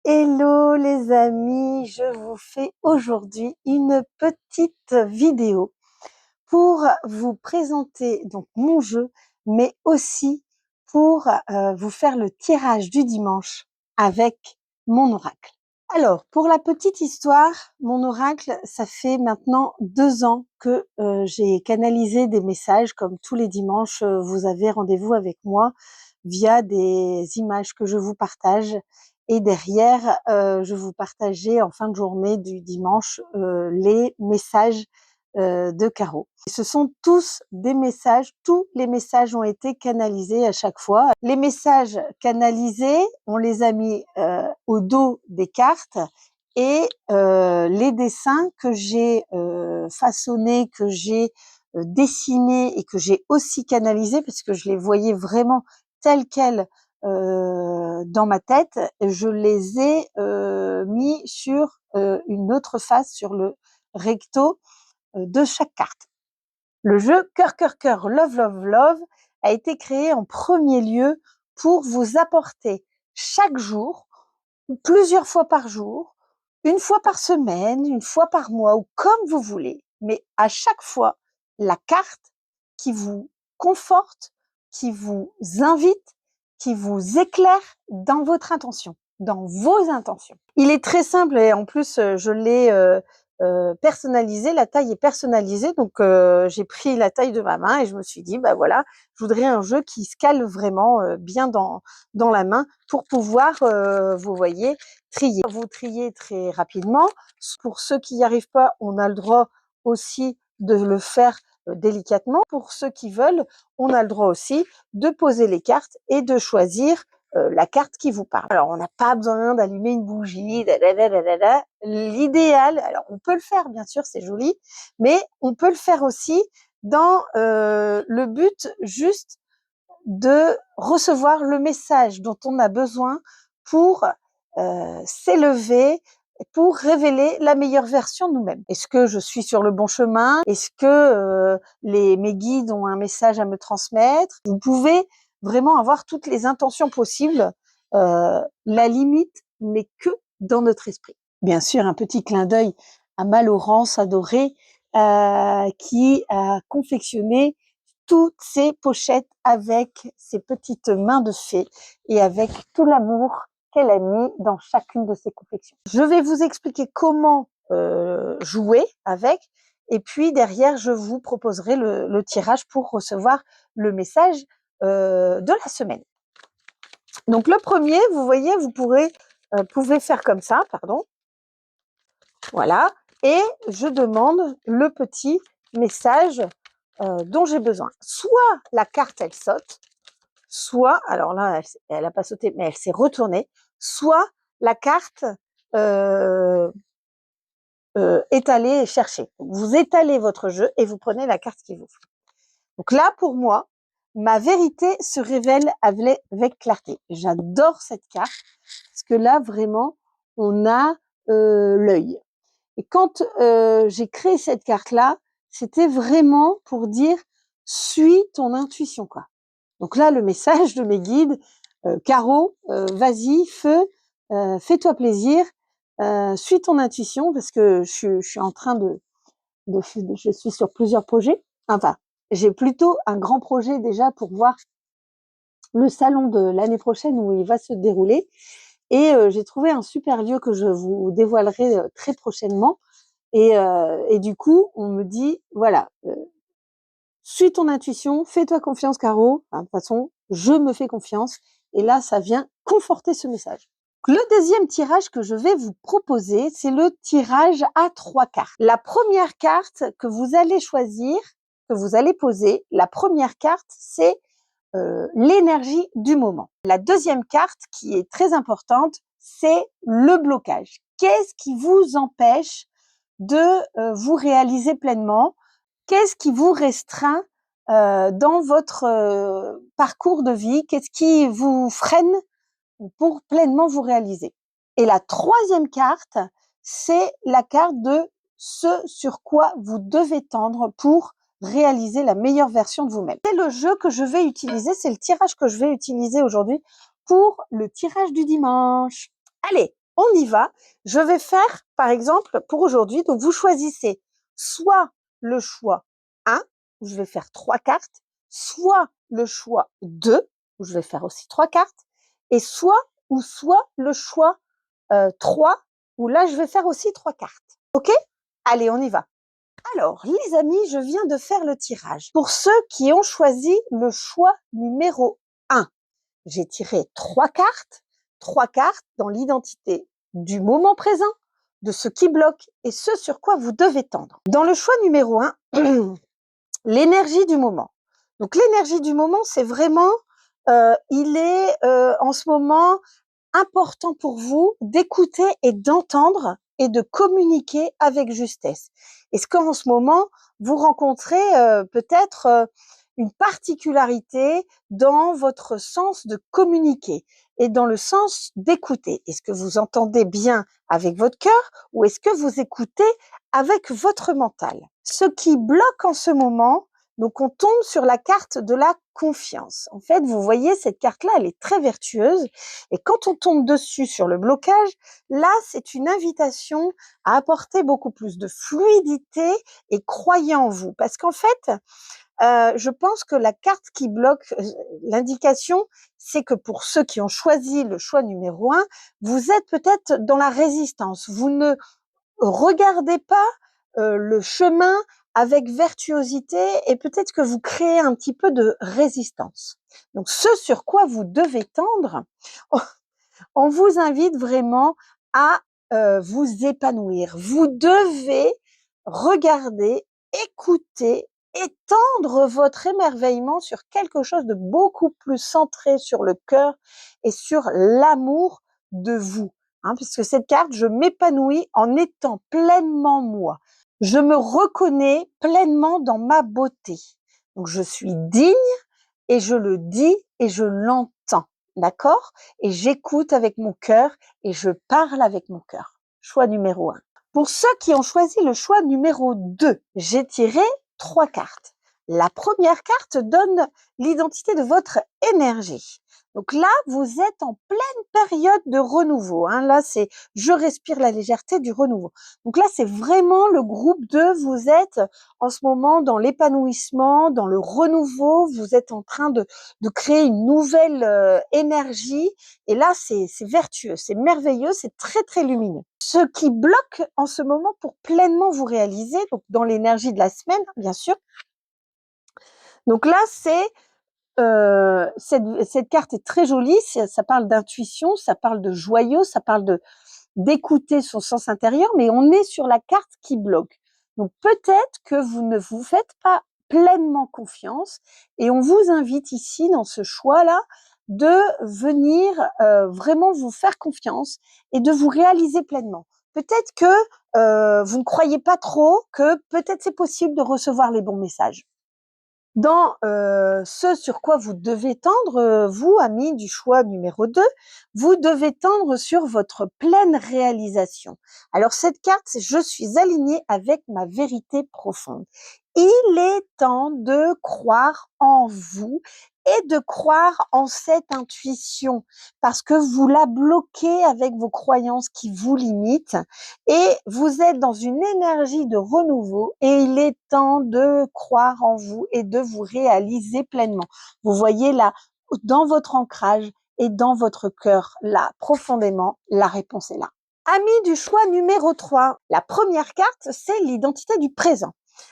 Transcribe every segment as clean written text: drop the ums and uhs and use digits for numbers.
Hello les amis, je vous fais aujourd'hui une petite vidéo pour vous présenter donc mon jeu, mais aussi pour vous faire le tirage du dimanche avec mon oracle. Alors, pour la petite histoire, mon oracle, ça fait maintenant 2 ans que j'ai canalisé des messages comme tous les dimanches, vous avez rendez-vous avec moi via des images que je vous partage et derrière, je vous partageais en fin de journée du dimanche les messages de Caro. Ce sont tous des messages, tous les messages ont été canalisés à chaque fois. Les messages canalisés, on les a mis au dos des cartes et les dessins que j'ai façonnés, que j'ai dessinés et que j'ai aussi canalisés parce que je les voyais vraiment tels quels dans ma tête, je les ai mis sur une autre face, sur le recto de chaque carte. Le jeu Cœur, Cœur, Cœur, Love, Love, Love a été créé en premier lieu pour vous apporter chaque jour, ou plusieurs fois par jour, une fois par semaine, une fois par mois, ou comme vous voulez, mais à chaque fois, la carte qui vous conforte, qui vous invite, qui vous éclaire dans votre intention, dans vos intentions. Il est très simple et en plus, je l'ai personnalisé, la taille est personnalisée, donc j'ai pris la taille de ma main et je me suis dit, bah voilà, je voudrais un jeu qui se cale vraiment bien dans la main pour pouvoir, vous voyez, trier. Vous triez très rapidement. Pour ceux qui n'y arrivent pas, on a le droit aussi de le faire délicatement. Pour ceux qui veulent, on a le droit aussi de poser les cartes et de choisir la carte qui vous parle. Alors, on n'a pas besoin d'allumer une bougie, l'idéal, alors on peut le faire, bien sûr, c'est joli, mais on peut le faire aussi dans le but juste de recevoir le message dont on a besoin pour s'élever, pour révéler la meilleure version de nous-mêmes. Est-ce que je suis sur le bon chemin? Est-ce que mes guides ont un message à me transmettre? Vous pouvez vraiment avoir toutes les intentions possibles. La limite n'est que dans notre esprit. Bien sûr, un petit clin d'œil à Malorance adorée qui a confectionné toutes ces pochettes avec ses petites mains de fée et avec tout l'amour qu'elle a mis dans chacune de ses confections. Je vais vous expliquer comment jouer avec et puis derrière, je vous proposerai le tirage pour recevoir le message de la semaine. Donc le premier, vous voyez, vous pouvez faire comme ça, pardon. Voilà. Et je demande le petit message dont j'ai besoin. Soit la carte, elle saute, soit, alors là, elle a pas sauté, mais elle s'est retournée, soit la carte est allée chercher. Vous étalez votre jeu et vous prenez la carte qui vous faut. Donc là, pour moi, ma vérité se révèle avec clarté. J'adore cette carte parce que là, vraiment, on a l'œil. Et quand j'ai créé cette carte-là, c'était vraiment pour dire suis ton intuition, quoi. Donc là, le message de mes guides, Caro, vas-y, feu, fais-toi plaisir, suis ton intuition parce que je suis en train je suis sur plusieurs projets. Enfin, j'ai plutôt un grand projet déjà pour voir le salon de l'année prochaine où il va se dérouler. Et j'ai trouvé un super lieu que je vous dévoilerai très prochainement. Et du coup, on me dit, voilà, suis ton intuition, fais-toi confiance, Caro. Enfin, de toute façon, je me fais confiance. Et là, ça vient conforter ce message. Le deuxième tirage que je vais vous proposer, c'est le tirage à 3 cartes. La première carte que vous allez choisir, que vous allez poser, la première carte, c'est l'énergie du moment. La deuxième carte, qui est très importante, c'est le blocage. Qu'est-ce qui vous empêche de vous réaliser pleinement? Qu'est-ce qui vous restreint dans votre parcours de vie? Qu'est-ce qui vous freine pour pleinement vous réaliser? Et la troisième carte, c'est la carte de ce sur quoi vous devez tendre pour réaliser la meilleure version de vous-même. C'est le jeu que je vais utiliser, c'est le tirage que je vais utiliser aujourd'hui pour le tirage du dimanche. Allez, on y va. Je vais faire, par exemple, pour aujourd'hui, donc vous choisissez soit le choix 1, où je vais faire 3 cartes, soit le choix 2, où je vais faire aussi 3 cartes, et soit le choix 3, où là, je vais faire aussi 3 cartes. OK? Allez, on y va. Alors, les amis, je viens de faire le tirage. Pour ceux qui ont choisi le choix numéro 1, j'ai tiré 3 cartes dans l'identité du moment présent, de ce qui bloque et ce sur quoi vous devez tendre. Dans le choix numéro 1, l'énergie du moment. Donc l'énergie du moment, c'est vraiment, il est en ce moment important pour vous d'écouter et d'entendre et de communiquer avec justesse. Est-ce qu'en ce moment, vous rencontrez peut-être une particularité dans votre sens de communiquer et dans le sens d'écouter? Est-ce que vous entendez bien avec votre cœur ou est-ce que vous écoutez avec votre mental? Ce qui bloque en ce moment, donc on tombe sur la carte de la confiance. En fait, vous voyez, cette carte-là, elle est très vertueuse. Et quand on tombe dessus sur le blocage, là, c'est une invitation à apporter beaucoup plus de fluidité et croyez en vous. Parce qu'en fait, je pense que la carte qui bloque, l'indication, c'est que pour ceux qui ont choisi le choix numéro 1, vous êtes peut-être dans la résistance. Vous ne regardez pas le chemin avec virtuosité et peut-être que vous créez un petit peu de résistance. Donc, ce sur quoi vous devez tendre, on vous invite vraiment à vous épanouir. Vous devez regarder, écouter, étendre votre émerveillement sur quelque chose de beaucoup plus centré sur le cœur et sur l'amour de vous. Puisque cette carte, je m'épanouis en étant pleinement moi. Je me reconnais pleinement dans ma beauté. Donc, je suis digne et je le dis et je l'entends. D'accord? Et j'écoute avec mon cœur et je parle avec mon cœur. Choix numéro 1. Pour ceux qui ont choisi le choix numéro 2, j'ai tiré 3 cartes. La première carte donne l'identité de votre énergie. Donc là, vous êtes en pleine période de renouveau. Là, c'est je respire la légèreté du renouveau. Donc là, c'est vraiment le groupe 2. Vous êtes en ce moment dans l'épanouissement, dans le renouveau. Vous êtes en train de créer une nouvelle énergie. Et là, c'est vertueux, c'est merveilleux, c'est très, très lumineux. Ce qui bloque en ce moment pour pleinement vous réaliser, donc dans l'énergie de la semaine, bien sûr. Donc là, c'est cette carte est très jolie, ça parle d'intuition, ça parle de joyeux, ça parle d'écouter son sens intérieur, mais on est sur la carte qui bloque. Donc peut-être que vous ne vous faites pas pleinement confiance et on vous invite ici dans ce choix-là de venir vraiment vous faire confiance et de vous réaliser pleinement. Peut-être que vous ne croyez pas trop que peut-être c'est possible de recevoir les bons messages. Dans ce sur quoi vous devez tendre, vous, amis du choix numéro 2, vous devez tendre sur votre pleine réalisation. Alors cette carte, c'est « Je suis aligné avec ma vérité profonde ». Il est temps de croire en vous et de croire en cette intuition parce que vous la bloquez avec vos croyances qui vous limitent et vous êtes dans une énergie de renouveau et il est temps de croire en vous et de vous réaliser pleinement. Vous voyez là, dans votre ancrage et dans votre cœur, là, profondément, la réponse est là. Amis du choix numéro 3, la première carte, c'est l'identité du présent.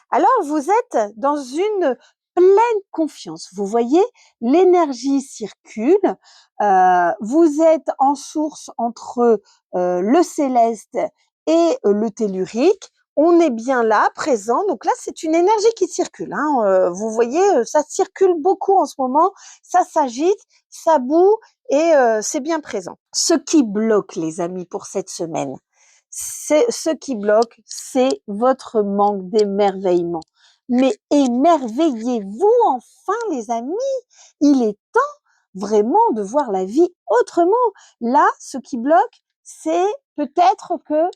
Alors, vous êtes dans une pleine confiance. Vous voyez, l'énergie circule. Vous êtes en source entre le céleste et le tellurique. On est bien là, présent. Donc là, c'est une énergie qui circule. Vous voyez, ça circule beaucoup en ce moment. Ça s'agite, ça boue et c'est bien présent. Ce qui bloque, les amis, pour cette semaine, ce qui bloque, c'est votre manque d'émerveillement. Mais émerveillez-vous enfin, les amis. Il est temps vraiment de voir la vie autrement. Là, ce qui bloque, c'est peut-être que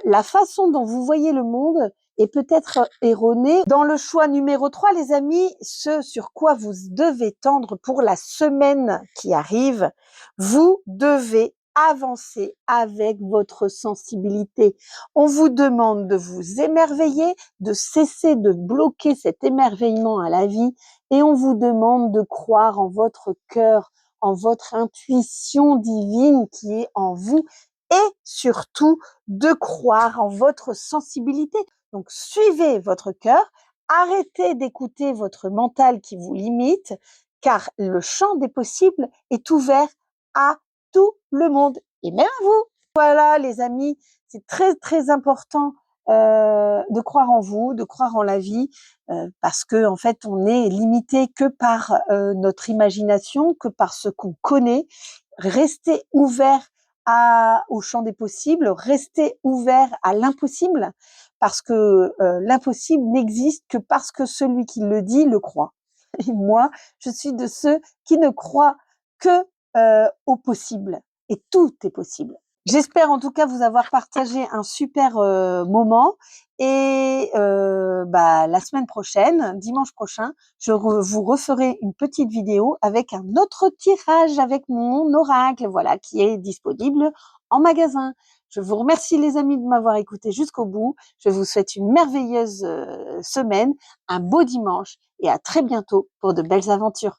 la façon dont vous voyez le monde est peut-être erronée. Dans le choix numéro 3, les amis, ce sur quoi vous devez tendre pour la semaine qui arrive, vous devez avancez avec votre sensibilité. On vous demande de vous émerveiller, de cesser de bloquer cet émerveillement à la vie et on vous demande de croire en votre cœur, en votre intuition divine qui est en vous et surtout de croire en votre sensibilité. Donc suivez votre cœur, arrêtez d'écouter votre mental qui vous limite car le champ des possibles est ouvert à tout le monde et même à vous. Voilà les amis, c'est très très important de croire en vous, de croire en la vie, parce que en fait on est limité que par notre imagination, que par ce qu'on connaît. Restez ouvert au champ des possibles, restez ouvert à l'impossible, parce que l'impossible n'existe que parce que celui qui le dit le croit. Et moi, je suis de ceux qui ne croient que au possible. Et tout est possible. J'espère en tout cas vous avoir partagé un super moment et la semaine prochaine, dimanche prochain, vous referai une petite vidéo avec un autre tirage avec mon oracle, voilà, qui est disponible en magasin. Je vous remercie les amis de m'avoir écouté jusqu'au bout. Je vous souhaite une merveilleuse semaine, un beau dimanche et à très bientôt pour de belles aventures.